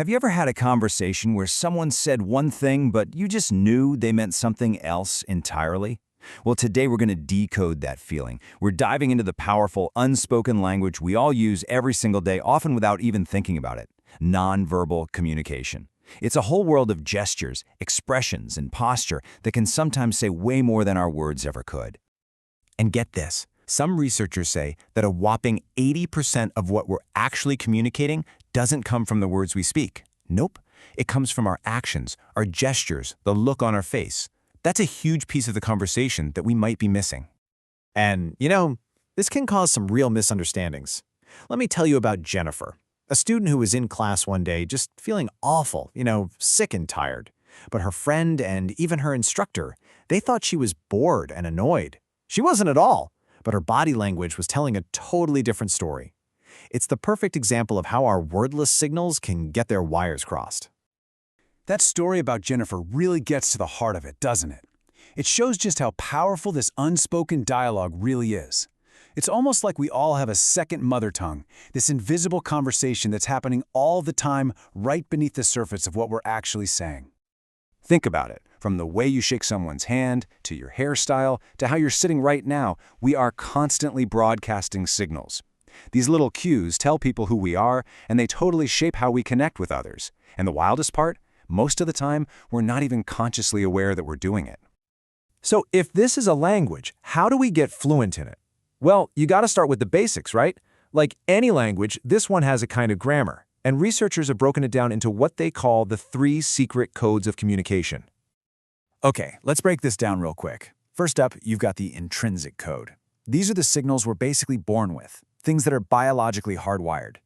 Have you ever had a conversation where someone said one thing, but you just knew they meant something else entirely? Well, today we're going to decode that feeling. We're diving into the powerful, unspoken language we all use every single day, often without even thinking about it: nonverbal communication. It's a whole world of gestures, expressions, and posture that can sometimes say way more than our words ever could. And get this, some researchers say that a whopping 80% of what we're actually communicating doesn't come from the words we speak. Nope, it comes from our actions, our gestures, the look on our face. That's a huge piece of the conversation that we might be missing. And, this can cause some real misunderstandings. Let me tell you about Jennifer, a student who was in class one day just feeling awful, sick and tired. But her friend and even her instructor, they thought she was bored and annoyed. She wasn't at all, but her body language was telling a totally different story. It's the perfect example of how our wordless signals can get their wires crossed. That story about Jennifer really gets to the heart of it, doesn't it? It shows just how powerful this unspoken dialogue really is. It's almost like we all have a second mother tongue, this invisible conversation that's happening all the time right beneath the surface of what we're actually saying. Think about it. From the way you shake someone's hand, to your hairstyle, to how you're sitting right now, we are constantly broadcasting signals. These little cues tell people who we are, and they totally shape how we connect with others. And the wildest part? Most of the time, we're not even consciously aware that we're doing it. So if this is a language, how do we get fluent in it? Well, you got to start with the basics, right? Like any language, this one has a kind of grammar, and researchers have broken it down into what they call the 3 secret codes of communication. Okay, let's break this down real quick. First up, you've got the intrinsic code. These are the signals we're basically born with, things that are biologically hardwired.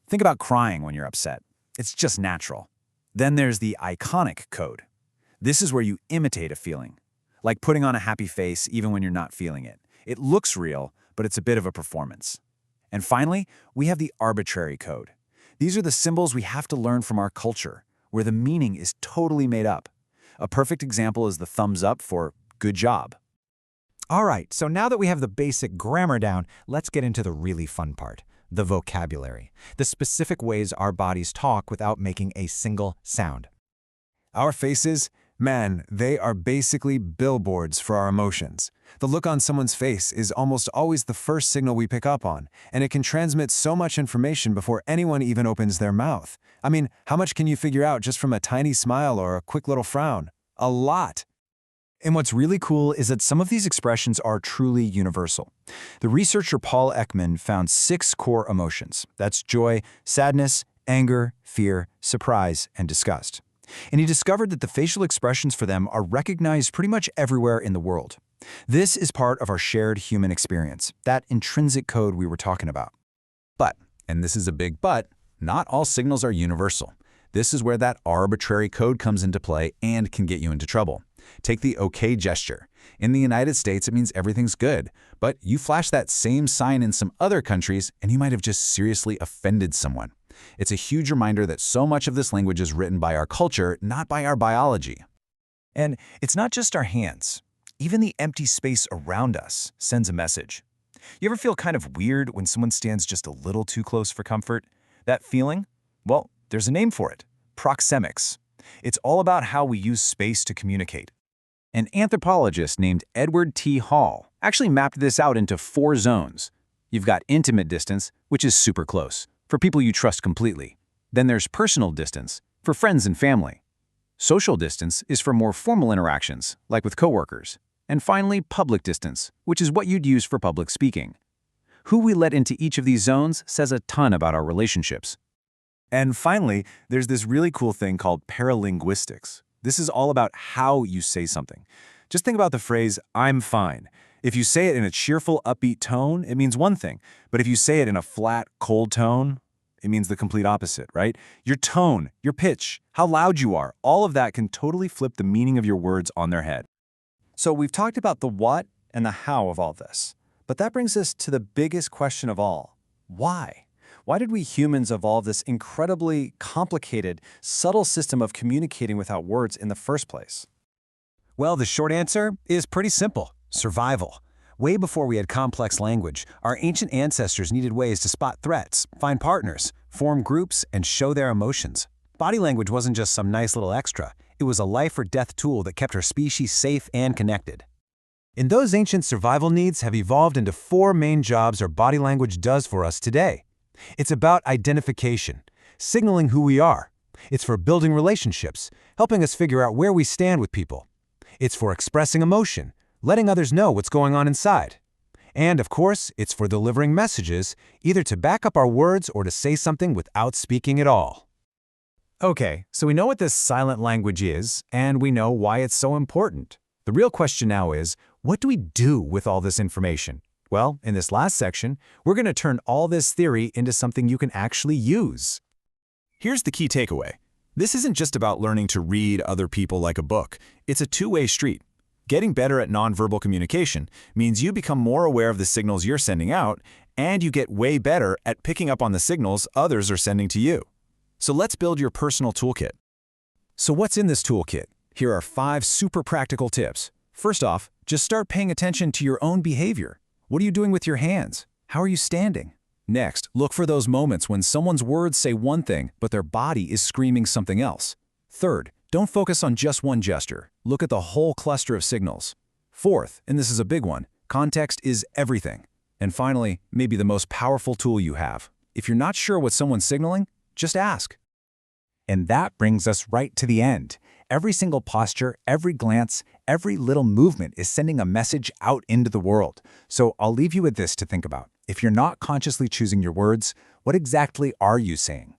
Think about crying when you're upset. It's just natural. Then there's the iconic code. This is where you imitate a feeling, like putting on a happy face even when you're not feeling it. It looks real, but it's a bit of a performance. And finally, we have the arbitrary code. These are the symbols we have to learn from our culture, where the meaning is totally made up. A perfect example is the thumbs up for good job. All right, so now that we have the basic grammar down, let's get into the really fun part, the vocabulary, the specific ways our bodies talk without making a single sound. Our faces, man, they are basically billboards for our emotions. The look on someone's face is almost always the first signal we pick up on, and it can transmit so much information before anyone even opens their mouth. I mean, how much can you figure out just from a tiny smile or a quick little frown? A lot. And what's really cool is that some of these expressions are truly universal. The researcher Paul Ekman found 6 core emotions. That's joy, sadness, anger, fear, surprise, and disgust. And he discovered that the facial expressions for them are recognized pretty much everywhere in the world. This is part of our shared human experience, that intrinsic code we were talking about. But, and this is a big but, not all signals are universal. This is where that arbitrary code comes into play and can get you into trouble. Take the OK gesture. In the United States, it means everything's good, but you flash that same sign in some other countries and you might have just seriously offended someone. It's a huge reminder that so much of this language is written by our culture, not by our biology. And it's not just our hands. Even the empty space around us sends a message. You ever feel kind of weird when someone stands just a little too close for comfort? That feeling? Well, there's a name for it: proxemics. It's all about how we use space to communicate. An anthropologist named Edward T. Hall actually mapped this out into 4 zones. You've got intimate distance, which is super close, for people you trust completely. Then there's personal distance, for friends and family. Social distance is for more formal interactions, like with coworkers. And finally, public distance, which is what you'd use for public speaking. Who we let into each of these zones says a ton about our relationships. And finally, there's this really cool thing called paralinguistics. This is all about how you say something. Just think about the phrase, "I'm fine." If you say it in a cheerful, upbeat tone, it means one thing. But if you say it in a flat, cold tone, it means the complete opposite, right? Your tone, your pitch, how loud you are, all of that can totally flip the meaning of your words on their head. So we've talked about the what and the how of all this. But that brings us to the biggest question of all. Why? Why did we humans evolve this incredibly complicated, subtle system of communicating without words in the first place? Well, the short answer is pretty simple: survival. Way before we had complex language, our ancient ancestors needed ways to spot threats, find partners, form groups, and show their emotions. Body language wasn't just some nice little extra. It was a life-or-death tool that kept our species safe and connected. And those ancient survival needs have evolved into 4 main jobs our body language does for us today. It's about identification, signaling who we are. It's for building relationships, helping us figure out where we stand with people. It's for expressing emotion, letting others know what's going on inside. And, of course, it's for delivering messages, either to back up our words or to say something without speaking at all. Okay, so we know what this silent language is, and we know why it's so important. The real question now is, what do we do with all this information? Well, in this last section, we're going to turn all this theory into something you can actually use. Here's the key takeaway. This isn't just about learning to read other people like a book. It's a two-way street. Getting better at nonverbal communication means you become more aware of the signals you're sending out, and you get way better at picking up on the signals others are sending to you. So let's build your personal toolkit. So what's in this toolkit? Here are 5 super practical tips. First off, just start paying attention to your own behavior. What are you doing with your hands? How are you standing? Next, look for those moments when someone's words say one thing, but their body is screaming something else. Third, don't focus on just one gesture. Look at the whole cluster of signals. Fourth, and this is a big one, context is everything. And finally, maybe the most powerful tool you have. If you're not sure what someone's signaling, just ask. And that brings us right to the end. Every single posture, every glance, every little movement is sending a message out into the world. So I'll leave you with this to think about. If you're not consciously choosing your words, what exactly are you saying?